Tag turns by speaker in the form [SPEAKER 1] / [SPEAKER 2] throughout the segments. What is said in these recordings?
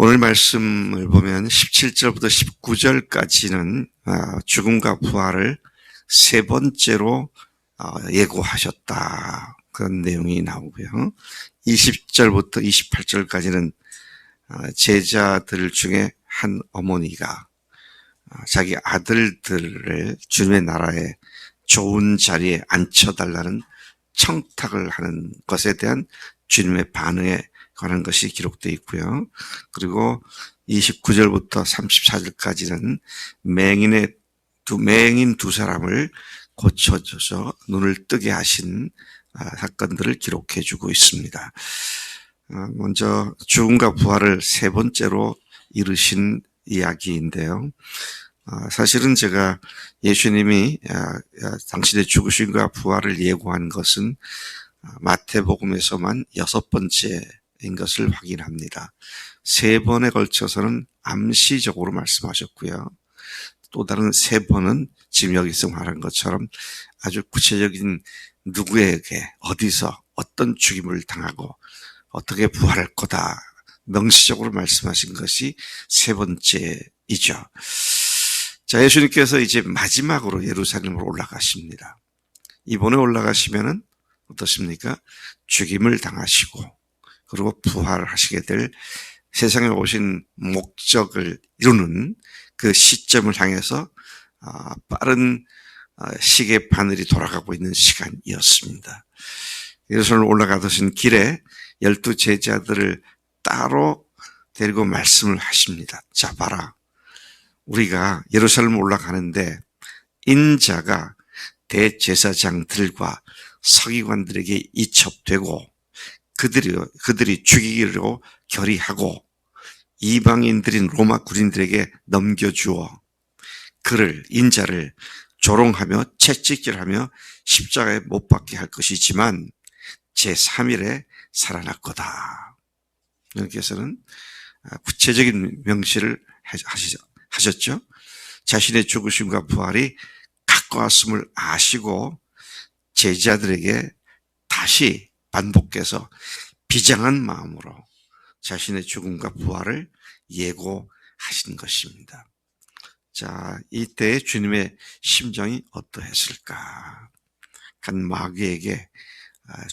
[SPEAKER 1] 오늘 말씀을 보면 17절부터 19절까지는 죽음과 부활을 세 번째로 예고하셨다. 그런 내용이 나오고요. 20절부터 28절까지는 제자들 중에 한 어머니가 자기 아들들을 주님의 나라에 좋은 자리에 앉혀달라는 청탁을 하는 것에 대한 주님의 반응에 관한 것이 기록되어 있고요. 그리고 29절부터 34절까지는 맹인 두 사람을 고쳐줘서 눈을 뜨게 하신 사건들을 기록해 주고 있습니다. 먼저 죽음과 부활을 세 번째로 이루신 이야기인데요. 사실은 제가 예수님이 당신의 죽으심과 부활을 예고한 것은 마태복음에서만 6번째인 것을 확인합니다. 3번에 걸쳐서는 암시적으로 말씀하셨고요. 또 다른 3번은 지금 여기서 말한 것처럼 아주 구체적인 누구에게 어디서 어떤 죽임을 당하고 어떻게 부활할 거다 명시적으로 말씀하신 것이 3번째이죠. 자, 예수님께서 이제 마지막으로 예루살렘으로 올라가십니다. 이번에 올라가시면은 어떻습니까? 죽임을 당하시고 그리고 부활하시게 될 세상에 오신 목적을 이루는 그 시점을 향해서 빠른 시계 바늘이 돌아가고 있는 시간이었습니다. 예루살렘 올라가던 길에 12 제자들을 따로 데리고 말씀을 하십니다. 자, 봐라. 우리가 예루살렘 올라가는데 인자가 대제사장들과 서기관들에게 이첩되고 그들이 죽이기로 결의하고 이방인들인 로마 군인들에게 넘겨주어 그를 인자를 조롱하며 채찍질하며 십자가에 못 박게 할 것이지만 제3일에 살아날 거다. 여기서는 구체적인 명시를 하셨죠. 자신의 죽으심과 부활이 가까웠음을 아시고 제자들에게 다시 반복해서 비장한 마음으로 자신의 죽음과 부활을 예고하신 것입니다. 자, 이때 주님의 심정이 어떠했을까? 간 마귀에게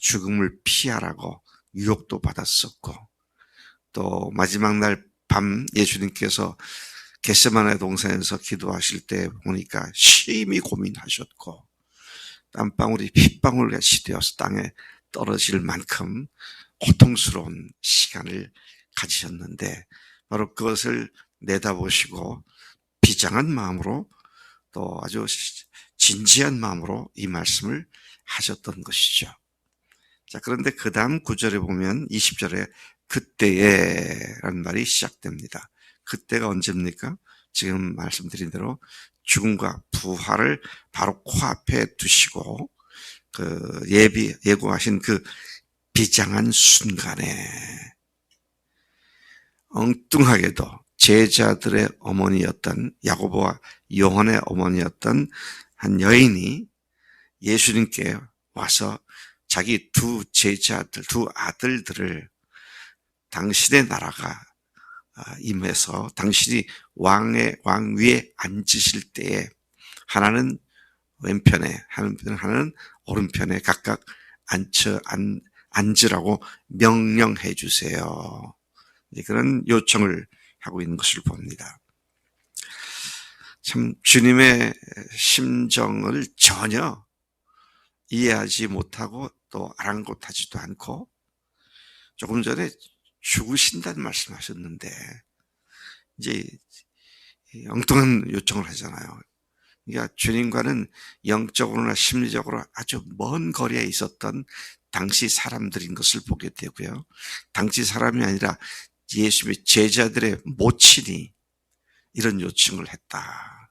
[SPEAKER 1] 죽음을 피하라고 유혹도 받았었고 또 마지막 날 밤 예수님께서 겟세마네 동산에서 기도하실 때 보니까 심히 고민하셨고 땀방울이 핏방울같이 되어서 땅에 떨어질 만큼 고통스러운 시간을 가지셨는데 바로 그것을 내다보시고 비장한 마음으로 또 아주 진지한 마음으로 이 말씀을 하셨던 것이죠. 자, 그런데 그 다음 9절에 보면 20절에 그때에 라는 말이 시작됩니다. 그때가 언제입니까? 지금 말씀드린 대로 죽음과 부활을 바로 코앞에 두시고 예고하신 그 비장한 순간에 엉뚱하게도 제자들의 어머니였던 야고보와 요한의 어머니였던 한 여인이 예수님께 와서 자기 두 아들들을 당신의 나라가 임해서 당신이 왕 위에 앉으실 때에 하나는 왼편에 하나는 오른편에 각각 앉으라고 명령해 주세요. 그런 요청을 하고 있는 것을 봅니다. 참 주님의 심정을 전혀 이해하지 못하고 또 아랑곳하지도 않고 조금 전에 죽으신다는 말씀하셨는데 이제 엉뚱한 요청을 하잖아요. 그러니까 주님과는 영적으로나 심리적으로 아주 먼 거리에 있었던 당시 사람들인 것을 보게 되고요. 당시 사람이 아니라 예수님의 제자들의 모친이 이런 요청을 했다.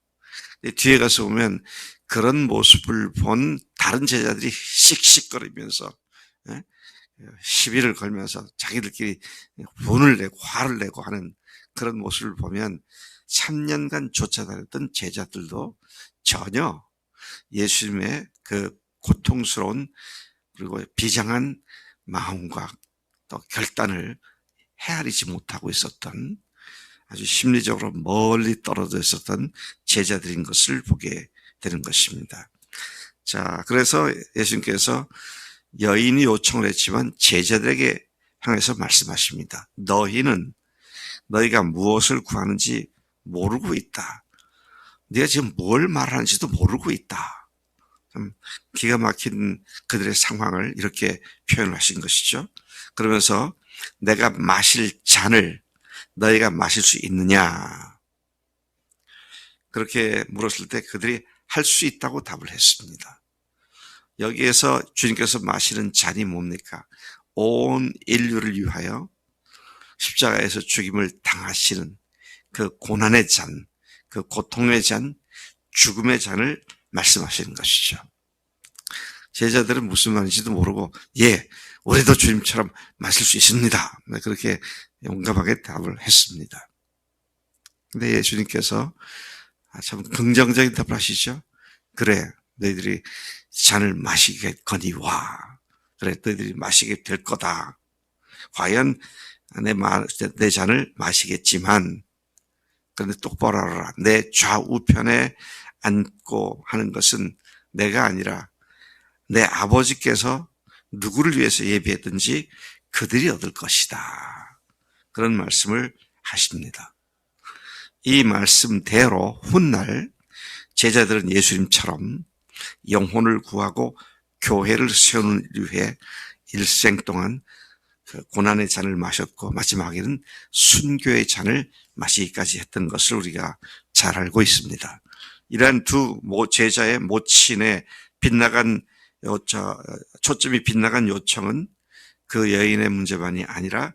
[SPEAKER 1] 뒤에 가서 보면 그런 모습을 본 다른 제자들이 씩씩거리면서 시비를 걸면서 자기들끼리 분을 내고 화를 내고 하는 그런 모습을 보면 3년간 쫓아다녔던 제자들도 전혀 예수님의 그 고통스러운 그리고 비장한 마음과 또 결단을 헤아리지 못하고 있었던, 아주 심리적으로 멀리 떨어져 있었던 제자들인 것을 보게 되는 것입니다. 자, 그래서 예수님께서 여인이 요청을 했지만 제자들에게 향해서 말씀하십니다. 너희가 무엇을 구하는지 모르고 있다. 네가 지금 뭘 말하는지도 모르고 있다. 참 기가 막힌 그들의 상황을 이렇게 표현하신 것이죠. 그러면서 내가 마실 잔을 너희가 마실 수 있느냐? 그렇게 물었을 때 그들이 할 수 있다고 답을 했습니다. 여기에서 주님께서 마시는 잔이 뭡니까? 온 인류를 위하여 십자가에서 죽임을 당하시는 그 고난의 잔, 그 고통의 잔, 죽음의 잔을 말씀하시는 것이죠. 제자들은 무슨 말인지도 모르고 우리도 주님처럼 마실 수 있습니다. 그렇게 용감하게 답을 했습니다. 근데 예수님께서 참 긍정적인 답을 하시죠. 그래, 너희들이 잔을 마시겠거니와. 그래, 너희들이 마시게 될 거다. 과연 내 잔을 마시겠지만, 그런데 똑바로 알아라. 내 좌우편에 앉고 하는 것은 내가 아니라 내 아버지께서 누구를 위해서 예비했든지 그들이 얻을 것이다. 그런 말씀을 하십니다. 이 말씀대로 훗날 제자들은 예수님처럼 영혼을 구하고 교회를 세우는 위해 일생 동안 그 고난의 잔을 마셨고 마지막에는 순교의 잔을 마시기까지 했던 것을 우리가 잘 알고 있습니다. 이러한 두 제자의 모친의 초점이 빗나간 요청은 그 여인의 문제만이 아니라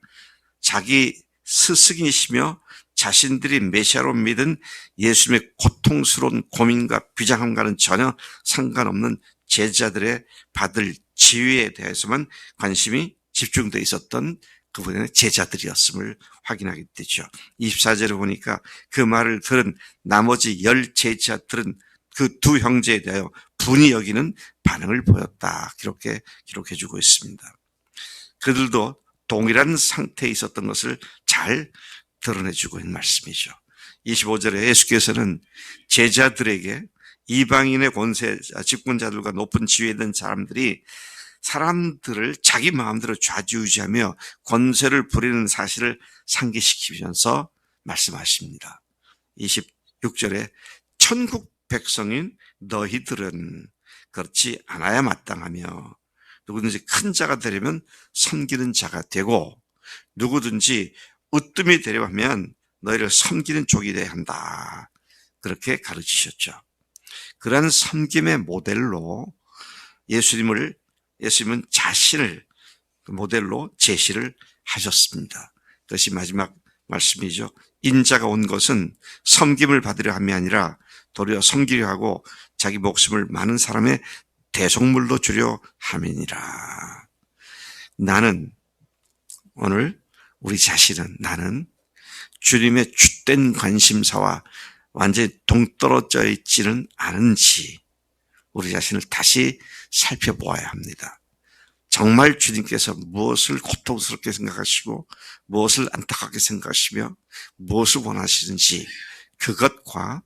[SPEAKER 1] 자기 스승이시며 자신들이 메시아로 믿은 예수님의 고통스러운 고민과 비장함과는 전혀 상관없는 제자들의 받을 지위에 대해서만 관심이 집중되어 있었던 그분의 제자들이었음을 확인하게 되죠. 24절에 보니까 그 말을 들은 나머지 10 제자들은 그 두 형제에 대하여 분이 여기는 반응을 보였다. 기록해주고 있습니다. 그들도 동일한 상태에 있었던 것을 잘 드러내주고 있는 말씀이죠. 25절에 예수께서는 제자들에게 이방인의 권세, 집권자들과 높은 지위에 있는 사람들이 사람들을 자기 마음대로 좌지우지하며 권세를 부리는 사실을 상기시키면서 말씀하십니다. 26절에 천국 백성인 너희들은 그렇지 않아야 마땅하며 누구든지 큰 자가 되려면 섬기는 자가 되고 누구든지 으뜸이 되려 하면 너희를 섬기는 족이 되어야 한다. 그렇게 가르치셨죠. 그러한 섬김의 모델로 예수님은 자신을 모델로 제시를 하셨습니다. 그것이 마지막 말씀이죠. 인자가 온 것은 섬김을 받으려 함이 아니라 도리어 섬기려 하고 자기 목숨을 많은 사람의 대속물로 주려 함이니라. 나는 주님의 주된 관심사와 완전히 동떨어져 있지는 않은지 우리 자신을 다시 살펴보아야 합니다. 정말 주님께서 무엇을 고통스럽게 생각하시고 무엇을 안타깝게 생각하시며 무엇을 원하시는지 그것과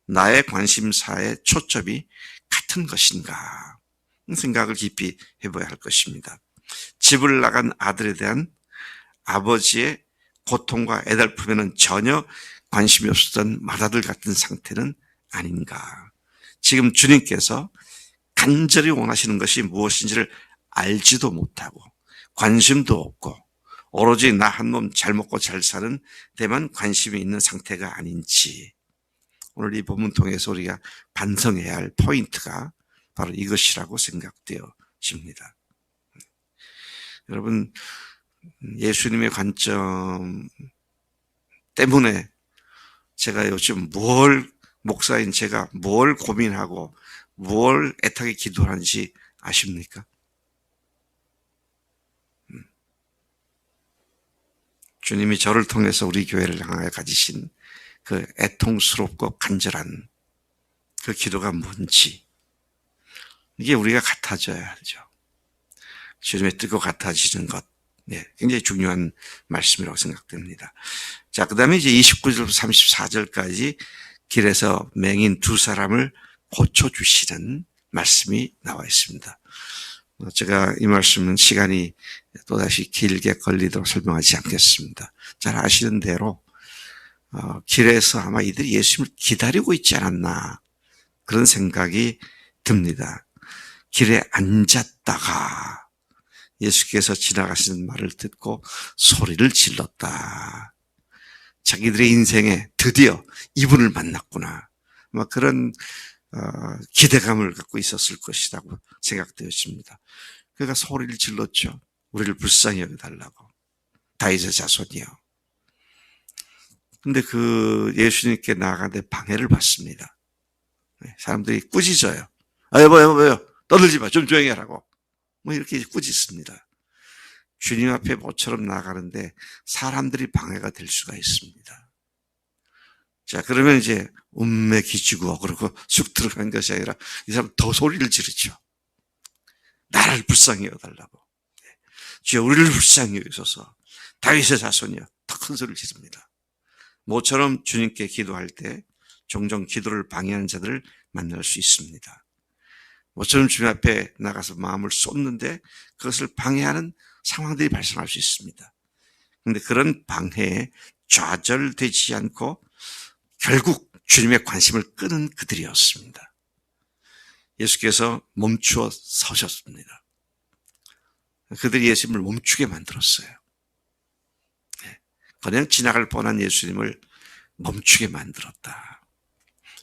[SPEAKER 1] 나의 관심사의 초점이 같은 것인가 생각을 깊이 해봐야 할 것입니다. 집을 나간 아들에 대한 아버지의 고통과 애달픔에는 전혀 관심이 없었던 맏아들 같은 상태는 아닌가. 지금 주님께서 간절히 원하시는 것이 무엇인지를 알지도 못하고 관심도 없고 오로지 나 한 놈 잘 먹고 잘 사는 데만 관심이 있는 상태가 아닌지 오늘 이 본문 통해서 우리가 반성해야 할 포인트가 바로 이것이라고 생각되어집니다. 여러분, 예수님의 관점 때문에 제가 요즘 목사인 제가 뭘 고민하고 뭘 애타게 기도하는지 아십니까? 주님이 저를 통해서 우리 교회를 향하여 가지신 그 애통스럽고 간절한 그 기도가 뭔지 이게 우리가 같아져야 하죠. 주님의 뜻과 같아지는 것 네, 굉장히 중요한 말씀이라고 생각됩니다. 자, 그 다음에 이제 29절부터 34절까지 길에서 맹인 두 사람을 고쳐주시는 말씀이 나와 있습니다. 제가 이 말씀은 시간이 또다시 길게 걸리도록 설명하지 않겠습니다. 잘 아시는 대로 길에서 아마 이들이 예수님을 기다리고 있지 않았나 그런 생각이 듭니다. 길에 앉았다가 예수께서 지나가시는 말을 듣고 소리를 질렀다. 자기들의 인생에 드디어 이분을 만났구나. 아마 그런 기대감을 갖고 있었을 것이라고 생각되었습니다. 그러니까 소리를 질렀죠. 우리를 불쌍히 여겨달라고. 다윗의 자손이요. 근데 그 예수님께 나아가는데 방해를 받습니다. 사람들이 꾸짖어요. 여보, 떠들지 마. 좀 조용히 하라고. 뭐 이렇게 꾸짖습니다. 주님 앞에 모처럼 나가는데 사람들이 방해가 될 수가 있습니다. 자, 그러면 이제 운매 기치고 그러고 쑥 들어간 것이 아니라 이 사람 더 소리를 지르죠. 나를 불쌍히 여달라고. 주여 우리를 불쌍히 여기소서. 다윗의 자손이여. 더 큰 소리를 지릅니다. 모처럼 주님께 기도할 때 종종 기도를 방해하는 자들을 만날 수 있습니다. 모처럼 주님 앞에 나가서 마음을 쏟는데 그것을 방해하는 상황들이 발생할 수 있습니다. 그런데 그런 방해에 좌절되지 않고 결국 주님의 관심을 끄는 그들이었습니다. 예수께서 멈추어 서셨습니다. 그들이 예수님을 멈추게 만들었어요. 그냥 지나갈 뻔한 예수님을 멈추게 만들었다.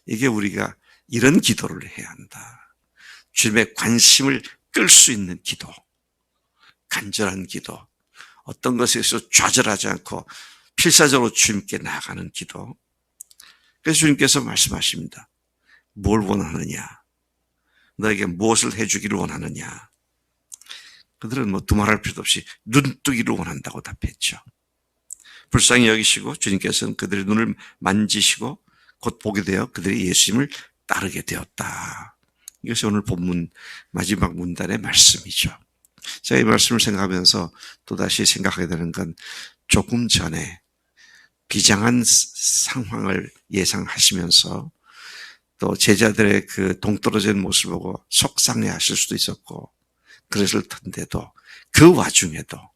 [SPEAKER 1] 이게 우리가 이런 기도를 해야 한다. 주님의 관심을 끌 수 있는 기도, 간절한 기도, 어떤 것에서 좌절하지 않고 필사적으로 주님께 나아가는 기도. 그래서 주님께서 말씀하십니다. 뭘 원하느냐? 너에게 무엇을 해주기를 원하느냐? 그들은 뭐 두말할 필요도 없이 눈뜨기를 원한다고 답했죠. 불쌍히 여기시고 주님께서는 그들의 눈을 만지시고 곧 보게 되어 그들이 예수님을 따르게 되었다. 이것이 오늘 본문 마지막 문단의 말씀이죠. 제가 이 말씀을 생각하면서 또다시 생각하게 되는 건 조금 전에 비장한 상황을 예상하시면서 또 제자들의 그 동떨어진 모습을 보고 속상해 하실 수도 있었고 그랬을 텐데도 그 와중에도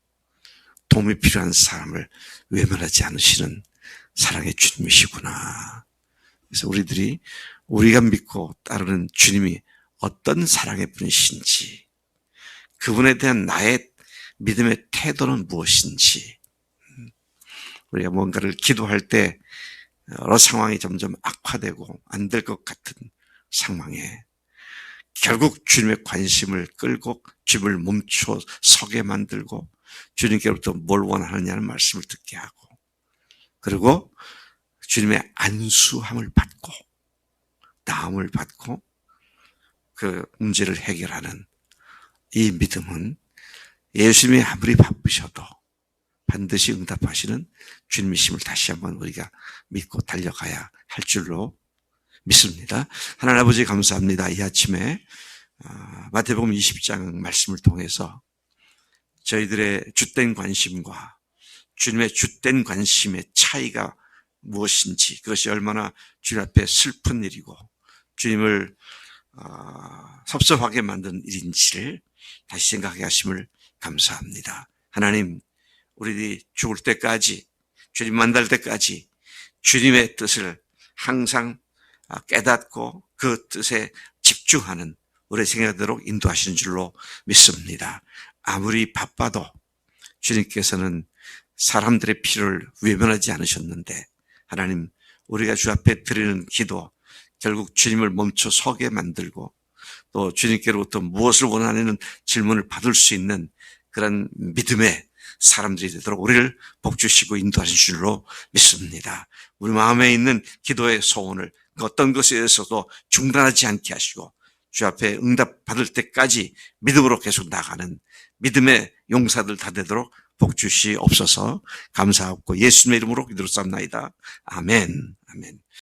[SPEAKER 1] 도움이 필요한 사람을 외면하지 않으시는 사랑의 주님이시구나. 그래서 우리가 믿고 따르는 주님이 어떤 사랑의 분이신지, 그분에 대한 나의 믿음의 태도는 무엇인지, 우리가 뭔가를 기도할 때 여러 상황이 점점 악화되고 안 될 것 같은 상황에 결국 주님의 관심을 끌고 주님을 멈춰 서게 만들고 주님께로부터 뭘 원하느냐는 말씀을 듣게 하고 그리고 주님의 안수함을 받고 나음을 받고 그 문제를 해결하는 이 믿음은 예수님이 아무리 바쁘셔도 반드시 응답하시는 주님이심을 다시 한번 우리가 믿고 달려가야 할 줄로 믿습니다. 하나님 아버지 감사합니다. 이 아침에 마태복음 20장 말씀을 통해서 저희들의 주된 관심과 주님의 주된 관심의 차이가 무엇인지, 그것이 얼마나 주님 앞에 슬픈 일이고 주님을 섭섭하게 만든 일인지를 다시 생각하게 하심을 감사합니다. 하나님, 우리들이 죽을 때까지, 주님 만날 때까지 주님의 뜻을 항상 깨닫고 그 뜻에 집중하는 우리의 생애가 되도록 인도하시는 줄로 믿습니다. 아무리 바빠도 주님께서는 사람들의 필요를 외면하지 않으셨는데 하나님, 우리가 주 앞에 드리는 기도 결국 주님을 멈춰 서게 만들고 또 주님께로부터 무엇을 원하는 질문을 받을 수 있는 그런 믿음의 사람들이 되도록 우리를 복주시고 인도하신 줄로 믿습니다. 우리 마음에 있는 기도의 소원을 어떤 것에 대해서도 중단하지 않게 하시고 주 앞에 응답 받을 때까지 믿음으로 계속 나가는 믿음의 용사들 다 되도록 복주시옵소서. 감사하고 예수님의 이름으로 기도를 쌉나이다. 아멘. 아멘.